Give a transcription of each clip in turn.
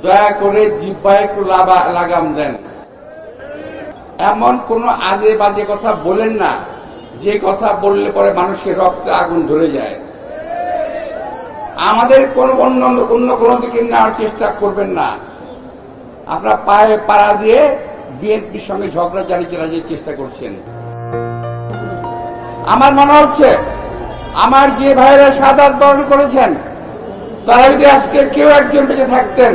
দয়া করে জিহ্বায় একটু লাগাম দেন। এমন কোন আজে বাজে কথা বলেন না যে কথা বললে পরে মানুষের রক্তে আগুন ধরে যায়। আমাদের অন্য কোনো দিকে নেওয়ার চেষ্টা করবেন না। আপনারা পায়ে পাড়া দিয়ে বিএনপির সঙ্গে ঝগড়া চালিয়ে চেষ্টা করছেন। আমার মনে হচ্ছে আমার যে ভাইয়েরা শাহাদাত বরণ করেছেন তারা যদি আজকে কেউ একজন বেঁচে থাকতেন,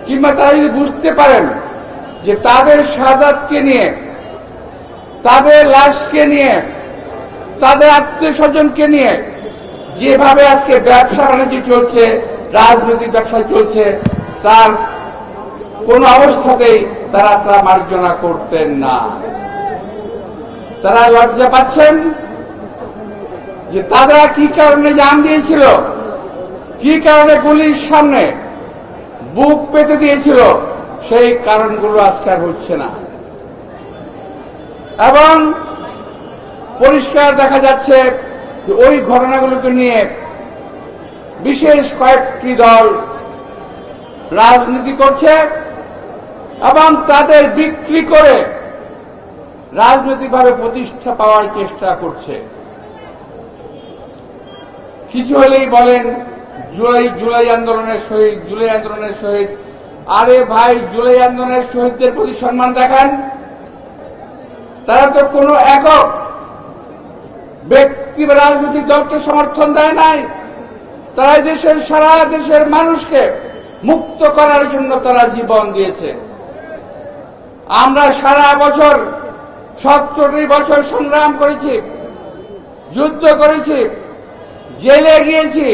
কিংবা তারা যদি বুঝতে পারেন যে তাদের শাহাদাতকে নিয়ে, তাদের লাশকে নিয়ে, তাদের আত্মীয় স্বজনকে নিয়ে যেভাবে আজকে ব্যবসা বাণিজ্য চলছে, রাজনৈতিক ব্যবসা চলছে, তার কোন অবস্থাতেই তারা মার্জনা করতেন না। তারা লজ্জা পাচ্ছেন যে তারা কি কারণে জান দিয়েছিল, কি কারণে গুলির সামনে বুক পেতে দিয়েছিল, সেই কারণগুলো আজকে আর হচ্ছে না। এবং পরিষ্কার দেখা যাচ্ছে যে ওই ঘটনাগুলোকে নিয়ে বিশেষ কয়েকটি দল রাজনীতি করছে এবং তাদের বিক্রি করে রাজনৈতিকভাবে প্রতিষ্ঠা পাওয়ার চেষ্টা করছে। কিছু হলেই বলেন জুলাই আন্দোলনের শহীদ। আরে ভাই, জুলাই আন্দোলনের শহীদদের প্রতি সম্মান দেখান। তারা তো কোনো একক ব্যক্তি বা রাজনৈতিক দলকে সমর্থন দেয় নাই। তারা দেশের সারা দেশের মানুষকে মুক্ত করার জন্য তারা জীবন দিয়েছে। আমরা সারা বছর 17 বছর সংগ্রাম করেছি, যুদ্ধ করেছি, জেলে গিয়েছি,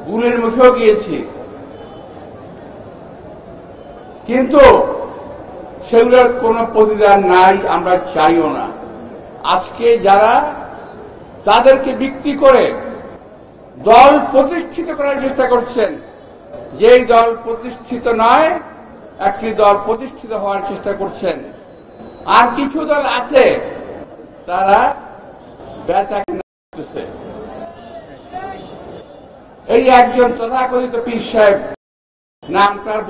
গুলির মুখেও গিয়েছি, কিন্তু সেগুলোর কোনো প্রতিদান নাই, আমরা চাইও না। আজকে যারা তাদেরকে বিক্রি করে দল প্রতিষ্ঠিত করার চেষ্টা করছেন, যেই দল প্রতিষ্ঠিত নয়, একটি দল প্রতিষ্ঠিত হওয়ার চেষ্টা করছেন। আর কিছু দল আছে তারা বেচা কেনা করতেছে। এই একজন তথাকথিত পীর সাহেব, নামটার,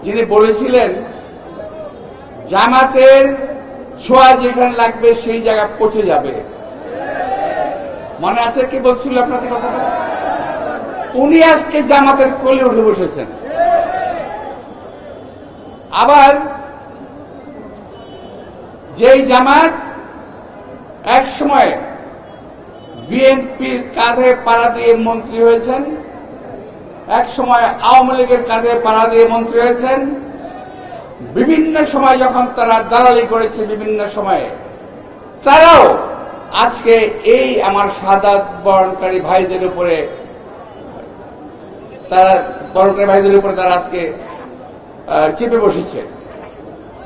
যিনি বলেছিলেন জামাতের ছোঁয়া যেখানে লাগবে সেই জায়গা পচে যাবে। মনে আছে কি বলছিল আপনাদের কথাটা? উনি আজকে জামাতের কোলে উঠে বসেছেন। আবার যেই জামাত এক সময় বিএনপির কাঁধে পাড়া দিয়ে মন্ত্রী হয়েছেন, এক সময় আওয়ামী লীগের কাঁধে পাড়া দিয়ে মন্ত্রী হয়েছেন, বিভিন্ন সময় যখন তারা দালালি করেছে, বিভিন্ন সময়ে তারাও আজকে এই আমার শাহাদাত বরণকারী ভাইদের উপরে তারা আজকে চেপে বসেছে।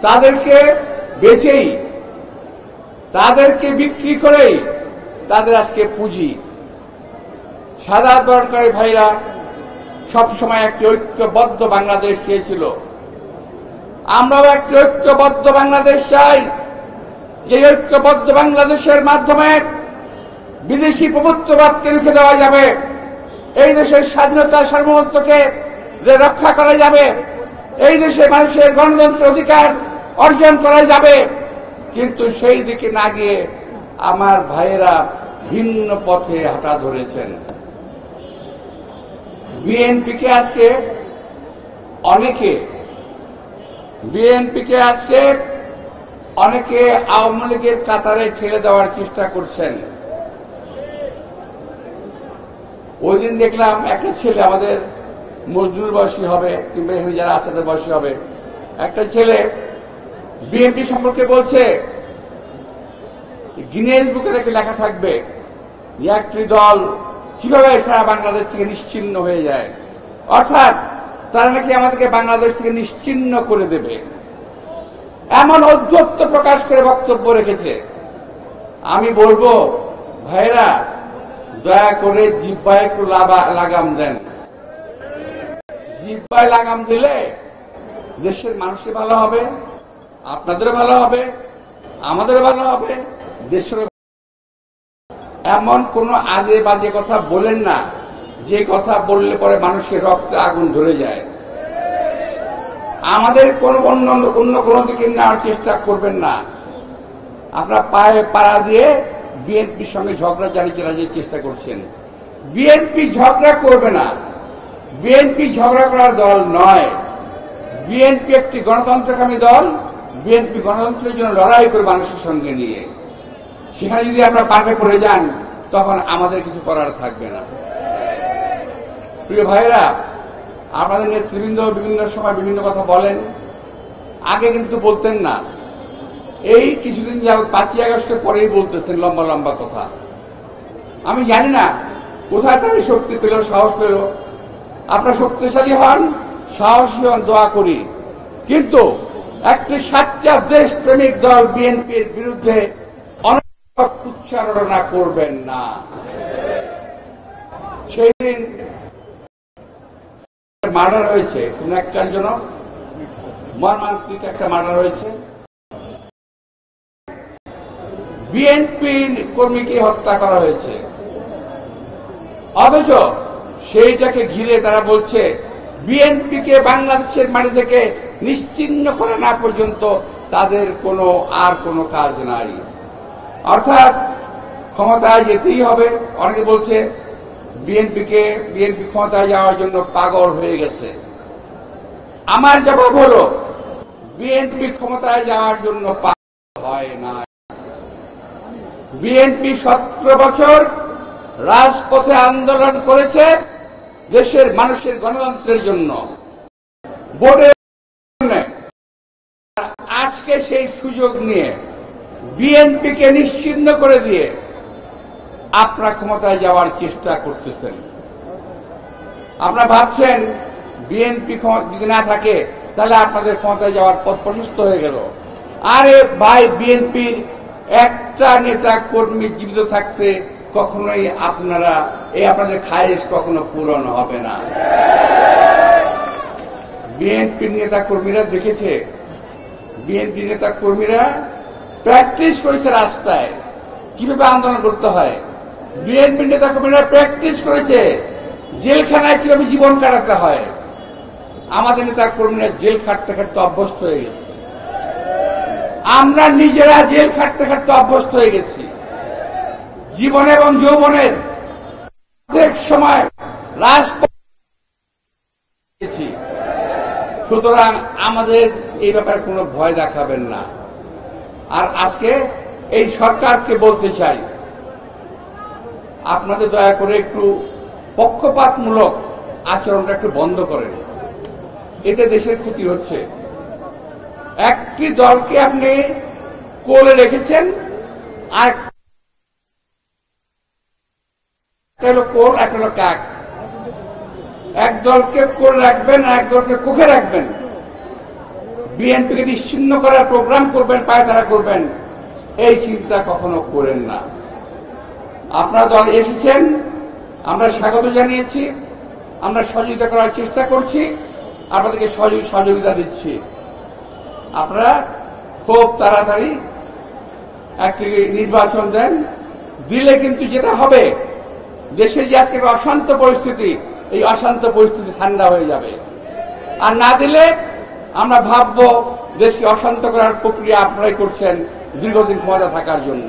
তাদেরকে বেচেই, তাদেরকে বিক্রি করেই তাদের আজকে পুঁজি। শাহাদাত বরণকারী ভাইরা সবসময় একটি ঐক্যবদ্ধ বাংলাদেশ চেয়েছিল। আমরাও একটি ঐক্যবদ্ধ বাংলাদেশ চাই, যে ঐক্যবদ্ধ বাংলাদেশের মাধ্যমে বিদেশি প্রভুত্ববাদকে রুখে দেওয়া যাবে, এই দেশের স্বাধীনতা সার্বভৌমত্বকে রক্ষা করা যাবে, এই দেশে মানুষের গণতন্ত্রের অধিকার অর্জন করা যাবে। কিন্তু সেই দিকে না গিয়ে আমার ভাইয়েরা ভিন্ন পথে হাঁটা ধরেছেন। বিএনপিকে আজকে অনেকে আওয়ামী লীগের কাতারে ঠেলে দেওয়ার চেষ্টা করছেন। ওই দিন দেখলাম একটা ছেলে, আমাদের মজদুর বয়সী হবে কিংবা এখানে যারা আছে তাদের বয়সী হবে, একটা ছেলে বিএনপি সম্পর্কে বলছে গিনেস বুকে নাকি লেখা থাকবে একটি দল কিভাবে সারা বাংলাদেশ থেকে নিশ্চিহ্ন হয়ে যায়, অর্থাৎ তারা নাকি আমাদেরকে বাংলাদেশ থেকে নিশ্চিহ্ন করে দেবে, এমন ঔদ্ধত্য প্রকাশ করে বক্তব্য রেখেছে। আমি বলবো ভাইরা, দয়া করে জিহ্বায় একটু লাগাম দেন। জিহ্বায় লাগাম দিলে দেশের মানুষের ভালো হবে, আপনাদেরও ভালো হবে, আমাদেরও ভালো হবে, দেশের। এমন কোন আজে বাজে কথা বলেন না যে কথা বললে পরে মানুষের রক্তে আগুন ধরে যায়। আমাদের অন্য কোনো দিকে নেওয়ার চেষ্টা করবেন না। আপনারা পায়ে পাড়া দিয়ে বিএনপির সঙ্গে ঝগড়া চালিয়ে চেষ্টা করছেন। বিএনপি ঝগড়া করবে না। বিএনপি ঝগড়া করার দল নয়। বিএনপি একটি গণতন্ত্রকামী দল। বিএনপি গণতন্ত্রের জন্য লড়াই করে মানুষের সঙ্গে নিয়ে, সেখানে যদি আপনারা পাশে পড়ে যান তখন আমাদের কিছু করার থাকবে না। প্রিয় ভাইরা, আপনাদের নেতৃবৃন্দ বিভিন্ন সময় বিভিন্ন কথা বলেন, আগে কিন্তু বলতেন না। এই কিছুদিন যাবত 5ই আগস্টের পরেই বলতেছেন লম্বা লম্বা কথা। আমি জানি না কোথায় তারা শক্তি পেল, সাহস পেল। আপনারা শক্তিশালী হন, সাহসী হন, দোয়া করি। কিন্তু একটি সাচ্চা দেশপ্রেমিক দল বিএনপির বিরুদ্ধে অনর্থক উচ্চারণা করবেন না। সেই দিন মার্ডার হয়েছে, কোন একটার জন্য মর্মান্তিক একটা মার্ডার হয়েছে। বিএনপি কর্মীকে হত্যা করা হয়েছে, অথচ সেইটাকে ঘিরে তারা বলছে বিএনপিকে বাংলাদেশের মাটি থেকে নিশ্চিহ্ন করা না পর্যন্ত তাদের আর কোনো কাজ নাই। অর্থাৎ ক্ষমতায় যেতেই হবে। অনেকে বলছে বিএনপি ক্ষমতায় যাওয়ার জন্য পাগল হয়ে গেছে। আমার জবাব হলো বিএনপি ক্ষমতায় যাওয়ার জন্য পাগল হয় না। বিএনপি 17 বছর রাজপথে আন্দোলন করেছে দেশের মানুষের গণতন্ত্রের জন্য, ভোটের জন্য। আজকে সেই সুযোগ নিয়ে বিএনপিকে নিশ্চিহ্ন করে দিয়ে আপনারা ক্ষমতায় যাওয়ার চেষ্টা করতেছেন। আপনারা ভাবছেন বিএনপি যদি না থাকে তাহলে আপনাদের ক্ষমতায় যাওয়ার পথ প্রশস্ত হয়ে গেল। আরে ভাই, বিএনপির একটা নেতা কর্মী জীবিত থাকতে কখনোই আপনাদের খায়েশ কখনো পূরণ হবে না। বিএনপির নেতা কর্মীরা দেখেছে, বিএনপি নেতা কর্মীরা প্র্যাকটিস করেছে রাস্তায় কিভাবে আন্দোলন করতে হয়। বিএনপি নেতা কর্মীরা প্র্যাকটিস করেছে জেলখানায় কিভাবে জীবন কাটাতে হয়। আমাদের নেতা কর্মীরা জেল খাটতে খাটতে অভ্যস্ত হয়ে গেছে। আমরা নিজেরা জেল খাটতে খাটতে অভ্যস্ত হয়ে গেছি। জীবন এবং যৌবনের প্রত্যেক সময় রাজপথ। সুতরাং আমাদের এই ব্যাপারে কোনো ভয় দেখাবেন না। আর আজকে এই সরকারকে বলতে চাই, আপনাদের দয়া করে একটু পক্ষপাতমূলক আচরণটা একটু বন্ধ করেন। এতে দেশের ক্ষতি হচ্ছে। একটি দলকে আপনি কোলে রেখেছেন, আর একটা হলো কোল, একটা হলো কাক। এক দলকে কোলে রাখবেন আর এক দলকে কোখে রাখবেন। বিএনপিকে নিশ্চিহ্ন করার প্রোগ্রাম করবেন, পায়তারা করবেন, এই চিন্তা কখনো করেন না। আপনারা দল এসেছেন, আমরা স্বাগত জানিয়েছি, আমরা সহযোগিতা করার চেষ্টা করছি, আপনাদেরকে সহযোগিতা দিচ্ছি। আপনারা খুব তাড়াতাড়ি একটি নির্বাচন দেন, দিলে কিন্তু যেটা হবে, দেশের যে আজকে অশান্ত পরিস্থিতি, এই অশান্ত পরিস্থিতি ঠান্ডা হয়ে যাবে। আর না দিলে আমরা ভাববো দেশকে অশান্ত করার প্রক্রিয়া আপনারাই করছেন দীর্ঘদিন ক্ষমতা থাকার জন্য।